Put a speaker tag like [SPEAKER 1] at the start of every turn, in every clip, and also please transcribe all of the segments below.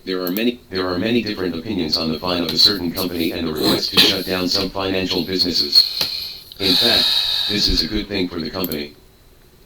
[SPEAKER 1] There are many different opinions on the fine of a certain company and the request to shut down some financial businesses. In fact, this is a good thing for the company.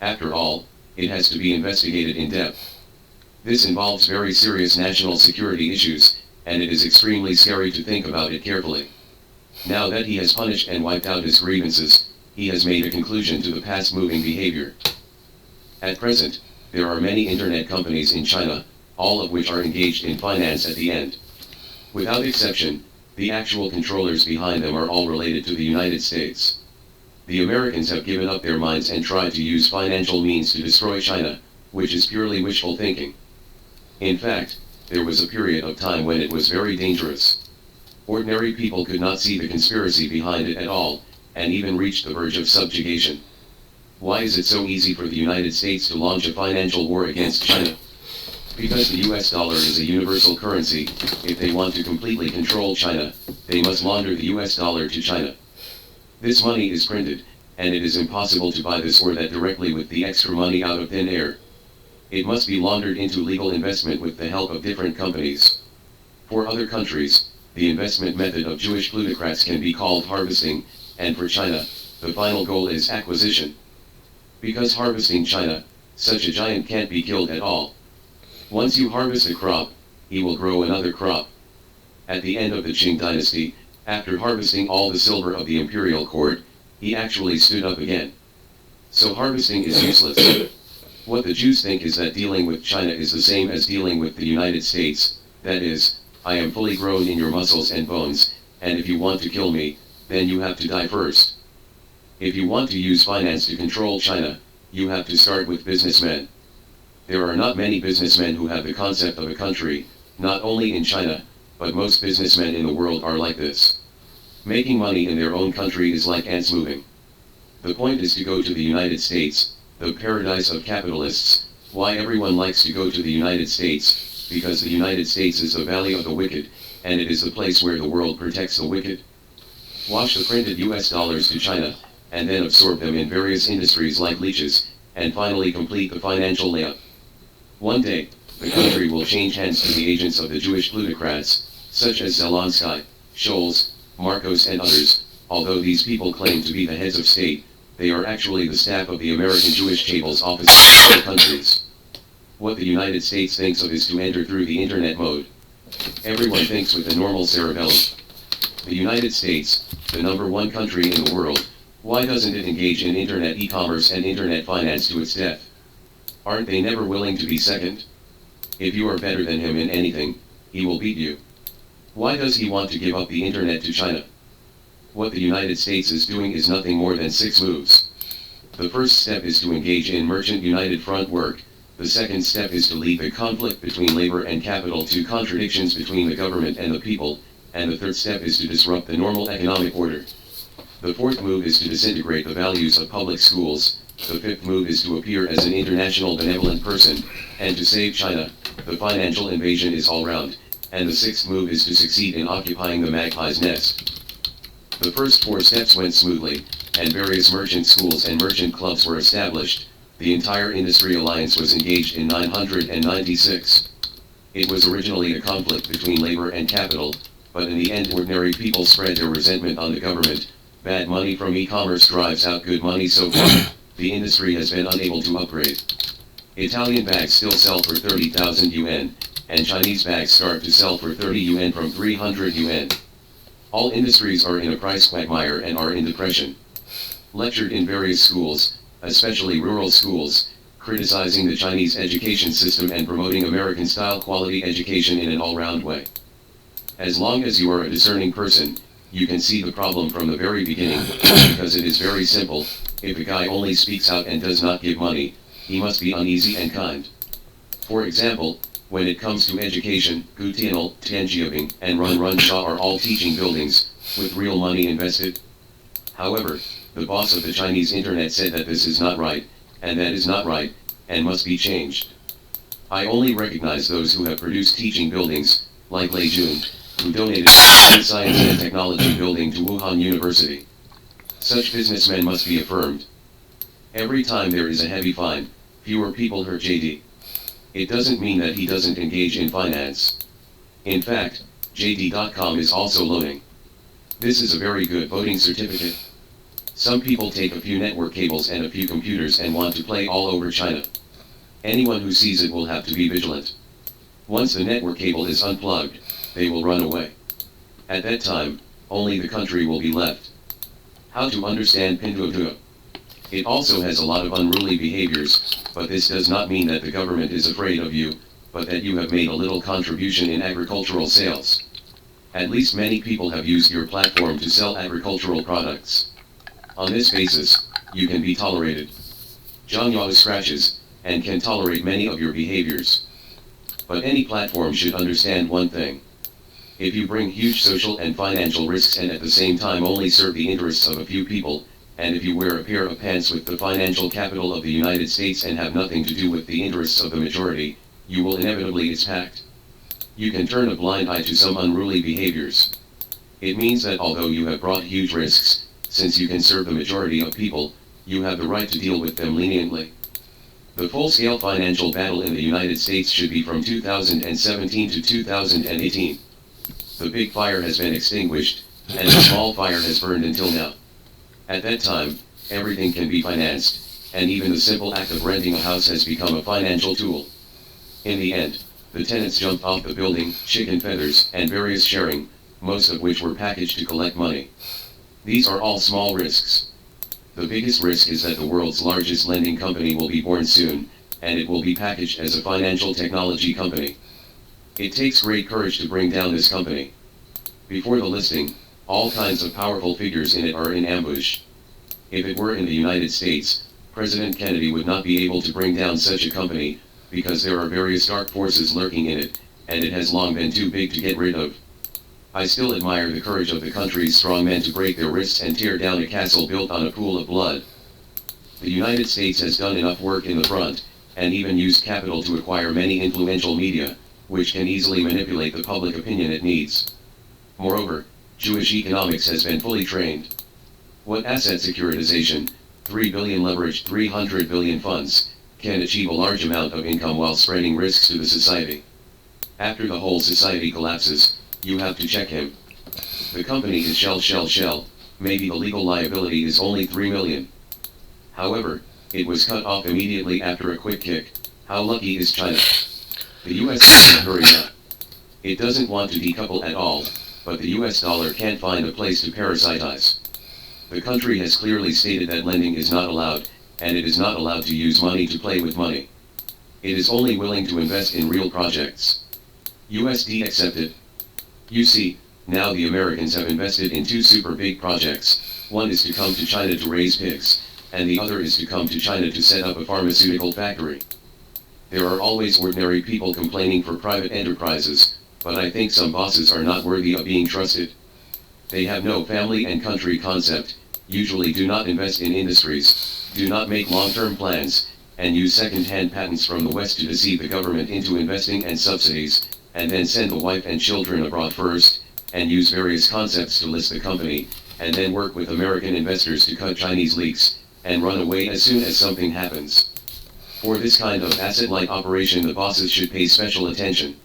[SPEAKER 1] After all, it has to be investigated in depth. This involves very serious national security issues, and it is extremely scary to think about it carefully. Now that he has punished and wiped out his grievances, he has made a conclusion to the past moving behavior. At present, there are many internet companies in China, all of which are engaged in finance at the end. Without exception, the actual controllers behind them are all related to the United States. The Americans have given up their minds and tried to use financial means to destroy China, which is purely wishful thinking. In fact, there was a period of time when it was very dangerous. Ordinary people could not see the conspiracy behind it at all, and even reached the verge of subjugation. Why is it so easy for the United States to launch a financial war against China? Because the US dollar is a universal currency. If they want to completely control China, they must launder the US dollar to China. This money is printed, and it is impossible to buy this or that directly with the extra money out of thin air. It must be laundered into legal investment with the help of different companies. For other countries, the investment method of Jewish plutocrats can be called harvesting, and for China, the final goal is acquisition. Because harvesting China, such a giant can't be killed at all. Once you harvest a crop, he will grow another crop. At the end of the Qing dynasty, after harvesting all the silver of the imperial court, he actually stood up again. So harvesting is useless. What the Jews think is that dealing with China is the same as dealing with the United States, that is, I am fully grown in your muscles and bones, and if you want to kill me, then you have to die first. If you want to use finance to control China, you have to start with businessmen. There are not many businessmen who have the concept of a country, not only in China, but most businessmen in the world are like this. Making money in their own country is like ants moving. The point is to go to the United States, the paradise of capitalists. Why everyone likes to go to the United States? Because the United States is the valley of the wicked, and it is the place where the world protects the wicked. Wash the printed US dollars to China, and then absorb them in various industries like leeches, and finally complete the financial layup. One day, the country will change hands to the agents of the Jewish plutocrats, such as Zelensky, Scholz, Marcos and others. Although these people claim to be the heads of state, they are actually the staff of the American Jewish Cable's office in other countries. What the United States thinks of is to enter through the internet mode. Everyone thinks with a normal cerebellum. The United States, the #1 country in the world, why doesn't it engage in internet e-commerce and internet finance to its death? Aren't they never willing to be second? If you are better than him in anything, he will beat you. Why does he want to give up the internet to China? What the United States is doing is nothing more than 6 moves. The first step is to engage in merchant united front work. The second step is to lead the conflict between labor and capital to contradictions between the government and the people, and the third step is to disrupt the normal economic order. The fourth move is to disintegrate the values of public schools. The fifth move is to appear as an international benevolent person, and to save China. The financial invasion is all round, and the sixth move is to succeed in occupying the magpie's nest. The first 4 steps went smoothly, and various merchant schools and merchant clubs were established. The entire industry alliance was engaged in 996. It was originally a conflict between labor and capital, but in the end ordinary people spread their resentment on the government. Bad money from e-commerce drives out good money so far. The industry has been unable to upgrade. Italian bags still sell for 30,000 yuan, and Chinese bags start to sell for 30 yuan from 300 yuan. All industries are in a price quagmire and are in depression. Lectured in various schools, especially rural schools, criticizing the Chinese education system and promoting American-style quality education in an all-round way. As long as you are a discerning person, you can see the problem from the very beginning, because it is very simple. If a guy only speaks out and does not give money, he must be uneasy and kind. For example, when it comes to education, Gutianal, Tianjiabing, and Run Sha are all teaching buildings, with real money invested. However, the boss of the Chinese internet said that this is not right, and that is not right, and must be changed. I only recognize those who have produced teaching buildings, like Lei Jun, who donated a science and technology building to Wuhan University. Such businessmen must be affirmed. Every time there is a heavy fine, fewer people hurt JD. It doesn't mean that he doesn't engage in finance. In fact, JD.com is also loaning. This is a very good voting certificate. Some people take a few network cables and a few computers and want to play all over China. Anyone who sees it will have to be vigilant. Once the network cable is unplugged, they will run away. At that time, only the country will be left. How to understand Pinduoduo? It also has a lot of unruly behaviors, but this does not mean that the government is afraid of you, but that you have made a little contribution in agricultural sales. At least many people have used your platform to sell agricultural products. On this basis, you can be tolerated. Zhang scratches, and can tolerate many of your behaviors. But any platform should understand one thing. If you bring huge social and financial risks and at the same time only serve the interests of a few people, and if you wear a pair of pants with the financial capital of the United States and have nothing to do with the interests of the majority, you will inevitably expect. You can turn a blind eye to some unruly behaviors. It means that although you have brought huge risks, since you can serve the majority of people, you have the right to deal with them leniently. The full-scale financial battle in the United States should be from 2017 to 2018. The big fire has been extinguished, and the small fire has burned until now. At that time, everything can be financed, and even the simple act of renting a house has become a financial tool. In the end, the tenants jumped off the building, chicken feathers, and various sharing, most of which were packaged to collect money. These are all small risks. The biggest risk is that the world's largest lending company will be born soon, and it will be packaged as a financial technology company. It takes great courage to bring down this company. Before the listing, all kinds of powerful figures in it are in ambush. If it were in the United States, President Kennedy would not be able to bring down such a company, because there are various dark forces lurking in it, and it has long been too big to get rid of. I still admire the courage of the country's strong men to break their wrists and tear down a castle built on a pool of blood. The United States has done enough work in the front, and even used capital to acquire many influential media, which can easily manipulate the public opinion it needs. Moreover, Jewish economics has been fully trained. What asset securitization, 3 billion leveraged 300 billion funds, can achieve a large amount of income while spreading risks to the society. After the whole society collapses, you have to check him. The company is shell, maybe the legal liability is only 3 million. However, it was cut off immediately after a quick kick. How lucky is China? The US is in a hurry now. It doesn't want to decouple at all, but the US dollar can't find a place to parasitize. The country has clearly stated that lending is not allowed, and it is not allowed to use money to play with money. It is only willing to invest in real projects. USD accepted. You see, now the Americans have invested in 2 super big projects. One is to come to China to raise pigs, and the other is to come to China to set up a pharmaceutical factory. There are always ordinary people complaining for private enterprises, but I think some bosses are not worthy of being trusted. They have no family and country concept, usually do not invest in industries, do not make long-term plans, and use second-hand patents from the West to deceive the government into investing and subsidies, and then send the wife and children abroad first, and use various concepts to list the company, and then work with American investors to cut Chinese leaks, and run away as soon as something happens. For this kind of asset-light operation the bosses should pay special attention.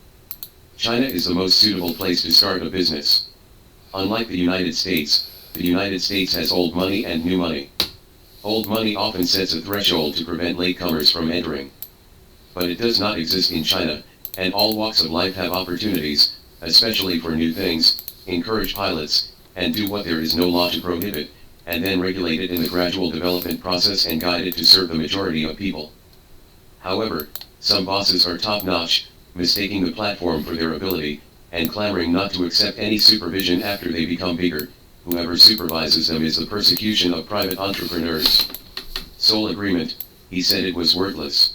[SPEAKER 1] China is the most suitable place to start a business. Unlike the United States has old money and new money. Old money often sets a threshold to prevent latecomers from entering. But it does not exist in China, and all walks of life have opportunities, especially for new things. Encourage pilots, and do what there is no law to prohibit, and then regulate it in the gradual development process and guide it to serve the majority of people. However, some bosses are top-notch, mistaking the platform for their ability, and clamoring not to accept any supervision after they become bigger. Whoever supervises them is the persecution of private entrepreneurs. Sole agreement, he said it was worthless.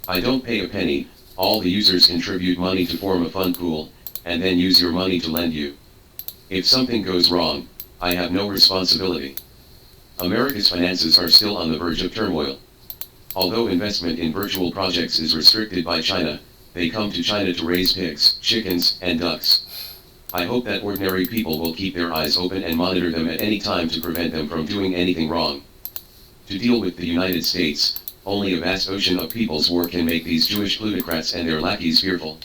[SPEAKER 1] I don't pay a penny, all the users contribute money to form a fund pool, and then use your money to lend you. If something goes wrong, I have no responsibility. America's finances are still on the verge of turmoil. Although investment in virtual projects is restricted by China, they come to China to raise pigs, chickens, and ducks. I hope that ordinary people will keep their eyes open and monitor them at any time to prevent them from doing anything wrong. To deal with the United States, only a vast ocean of people's war can make these Jewish plutocrats and their lackeys fearful.